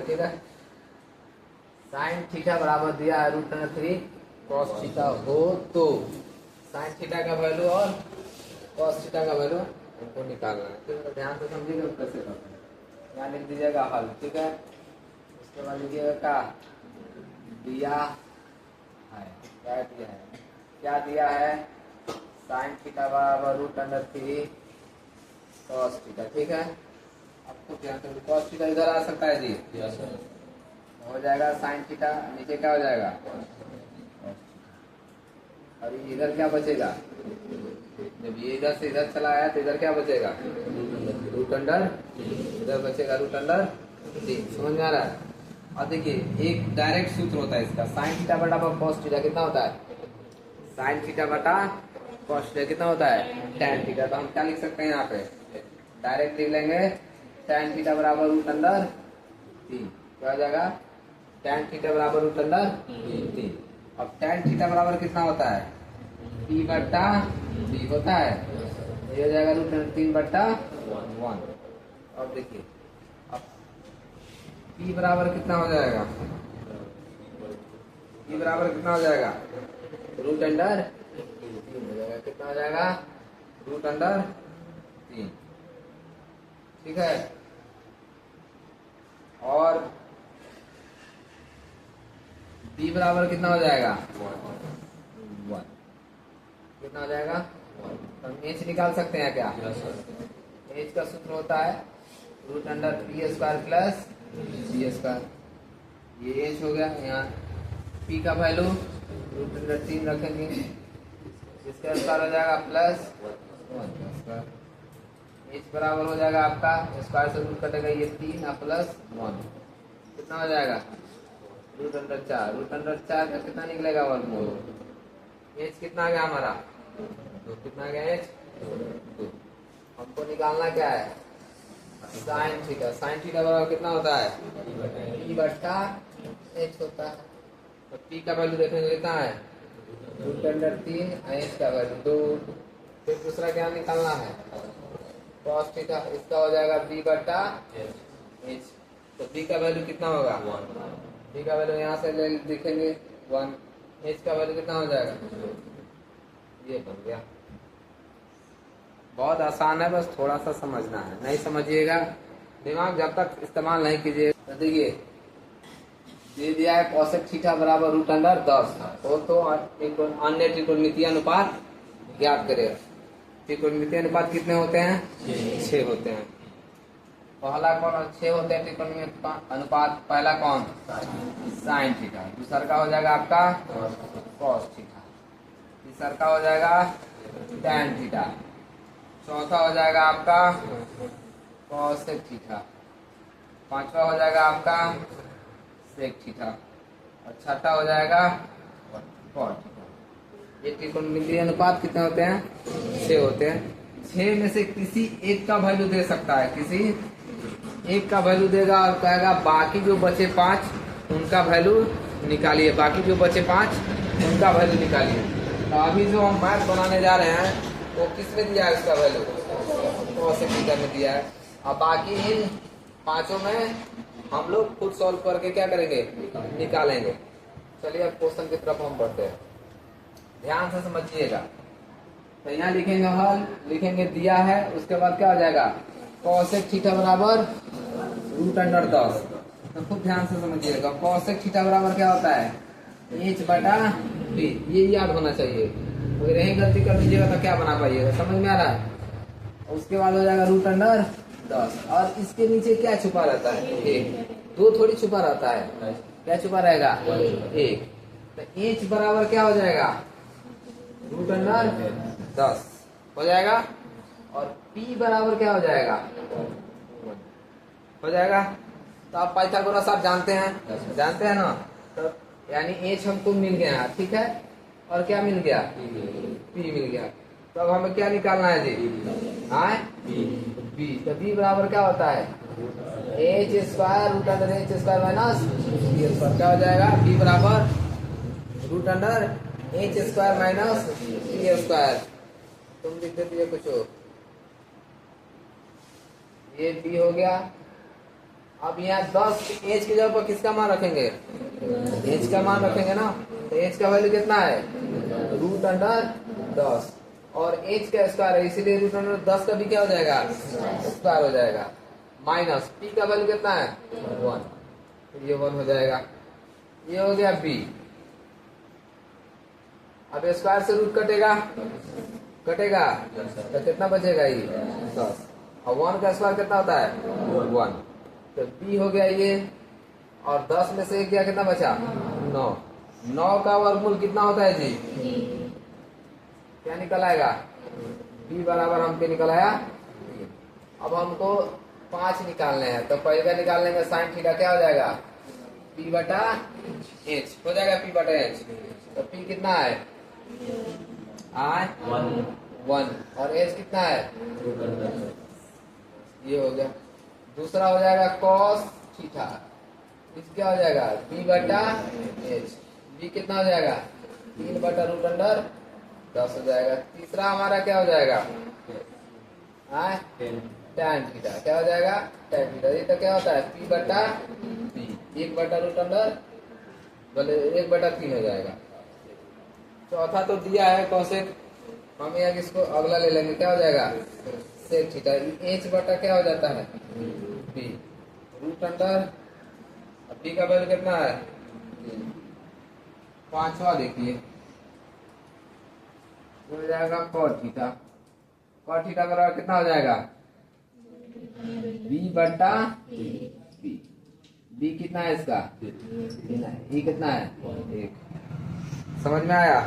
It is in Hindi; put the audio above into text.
ठीक है। साइन थीटा बराबर दिया है √3 कॉस थीटा हो तो साइन थीटा का वैल्यू और कॉस थीटा का वैल्यू हमको निकालना है। ठीक है, ध्यान से समझिएगा कैसे करना है। यहाँ लिख दीजिएगा हल, ठीक है। उसके बाद लिखिएगा दिया है, क्या दिया है, साइन थीटा बराबर √3 कॉस थीटा। ठीक है, आपको ध्यान से कॉस थीटा इधर आ सकता है जी, हो जाएगा साइन थीटा, नीचे क्या हो जाएगा, और इधर क्या बचेगा, जब ये इधर से इधर चला आया तो इधर क्या बचेगा, √, इधर बचेगा √3। समझ में आ रहा है। और देखिए एक डायरेक्ट सूत्र होता है इसका, साइन थीटा बटा कॉस थीटा कितना होता है, साइन थीटा बटा कॉस थीटा कितना होता है, tan थीटा। तो हम क्या लिख सकते हैं यहाँ पे, डायरेक्ट लिख लेंगे tan थीटा बराबर √3। क्या हो जाएगा, tan थीटा बराबर √3। अब tan थीटा बराबर कितना होता है, p बट्टा b होता है, ये हो जाएगा √3/1। और देखिए अब p बराबर कितना हो जाएगा, p बराबर कितना हो जाएगा, √3 हो जाएगा, कितना हो जाएगा, √3। ठीक है, और b बराबर कितना हो जाएगा, 1। कितना हो जाएगा, हम h निकाल सकते हैं क्या, h का सूत्र होता है √3² प्लस b²। ये h हो गया, यहाँ p का वैल्यू √3 रखेंगे, इसका स्क्वायर हो जाएगा प्लस 1²। h बराबर हो जाएगा आपका, स्क्वायर से रूट कटेगा, ये 3 और प्लस 1 कितना हो जाएगा, √4 का कितना निकलेगा, वर्गमूल। h कितना आ गया हमारा, 2। कितना आ गया h, 2। हमको निकालना क्या है, साइन थीटा। साइन थीटा बराबर कितना होता है, p/h होता है। तो p का वैल्यू देखेंगे कितना है, √3, h का वैल्यू 2। फिर दूसरा क्या निकालना है, कॉस थीटा, इसका हो जाएगा b/h। तो b का वैल्यू कितना होगा, b का वैल्यू यहाँ से ले लिखेंगे 1, h का वैल्यू कितना हो जाएगा, ये बन गया। बहुत आसान है, बस थोड़ा सा समझना है, नहीं समझिएगा दिमाग जब तक इस्तेमाल नहीं कीजिए। तो देखिए दे दिया है कॉसेक थीटा बराबर √10 हो तो अन्य त्रिकोणमितीय अनुपात ज्ञात करेगा। त्रिकोणमितीय अनुपात कितने होते हैं, 6 होते हैं। पहला कौन 6 होते हैं त्रिकोणमितीय अनुपात, पहला कौन, साइन थीटा, दूसरा का हो जाएगा आपका कॉस थीटा, तीसरा का हो जाएगा tan थीटा, चौथा हो जाएगा आपका कॉसेक थीटा, पांचवा हो जाएगा आपका सेक थीटा, और छठा हो जाएगा कॉट थीटा। ये त्रिकोणमितीय अनुपात कितने होते हैं, 6 होते हैं। 6 में से किसी एक का वैल्यू दे सकता है, किसी एक का वैल्यू देगा और कहेगा बाकी जो बचे 5 उनका वैल्यू निकालिए, बाकी जो बचे 5 उनका वैल्यू निकालिए। तो अभी जो हम मैथ बनाने जा रहे हैं वो किसने दिया है, उसका वैल्यू कॉसेक थीटा में दिया है। अब बाकी इन 5 में हम लोग खुद सॉल्व करके क्या करेंगे, निकालेंगे। चलिए अब क्वेश्चन की तरफ हम बढ़ते हैं, ध्यान से समझिएगा। तो यहाँ लिखेंगे हल, लिखेंगे दिया है, उसके बाद क्या हो जाएगा, कॉसेक थीटा बराबर √10। तो खूब ध्यान से समझिएगा, कॉसेक थीटा बराबर क्या होता है, h/b। ये याद होना चाहिए, अगर यही गलती कर दीजिएगा तो क्या बना पाइएगा, समझ में आ रहा है। उसके बाद हो जाएगा √10, और इसके नीचे क्या छुपा रहता है, 1। 2 थोड़ी छुपा रहता है, क्या छुपा रहेगा, 1। तो h बराबर क्या हो जाएगा, √10 हो जाएगा, और p बराबर क्या हो जाएगा, हो जाएगा। तो आप पाइथागोरस आप जानते हैं ना। तो यानी h हमको मिल गया, ठीक है, और क्या मिल गया, p मिल गया। तो अब हमें क्या निकालना है जी, b। तो b बराबर क्या होता है, h² √h² माइनस b²। क्या हो जाएगा, b बराबर √h² माइनस b²। तुम लिख देती है कुछ, ये b हो गया, अब यहाँ 10 एच की जगह पर किसका मान रखेंगे? एच का मान रखेंगे ना, तो एच का वैल्यू कितना है? रूट अंडर 10 और एच का स्क्वायर है, इसीलिए रूट अंडर 10 का भी क्या हो जाएगा? स्क्वायर हो जाएगा। माइनस पी का वैल्यू कितना है? 1, तो ये 1 हो जाएगा। ये हो गया बी। अब स्क्वायर से रूट कटेगा तो कितना बचेगा? ये 10 और 1 का स्क्वायर कितना होता है? 1, तो बी हो गया ये। और 10 में से क्या कितना बचा? 9। 9 का वर्गमूल कितना होता है जी? क्या निकल आएगा? बी बराबर हमको निकल आया 3। अब हमको 5 निकालने हैं, तो पहले निकालने में साइन थीटा क्या हो जाएगा? पी बटा एच हो जाएगा। पी बटा एच, तो पी कितना है? 1 और एच कितना है? ये हो गया। दूसरा हो जाएगा कॉस थीटा, इस क्या हो जाएगा? बी बटा एच। बी कितना हो जाएगा? 3 बटा रूट अंडर 10 हो जाएगा। तीसरा हमारा क्या हो जाएगा? टैन थीटा क्या हो जाएगा? Tan theta. ये तो क्या होता है? पी बटा बी, 1 बटा रूट अंडर बोले 1 बटा 3 हो जाएगा। चौथा तो दिया है कॉसेक, हम यहाँ इसको अगला ले लेंगे, क्या हो जाएगा? Sec theta. एच बटा क्या हो जाता है? बी रूट अंडर, बी का वैल्यू कितना है? 5वां देखिए हो जाएगा कॉट थीटा। कॉट थीटा बराबर कितना हो जाएगा? बी बटा बी। बी कितना है इसका? 3 है। ई कितना है? 1। समझ में आया?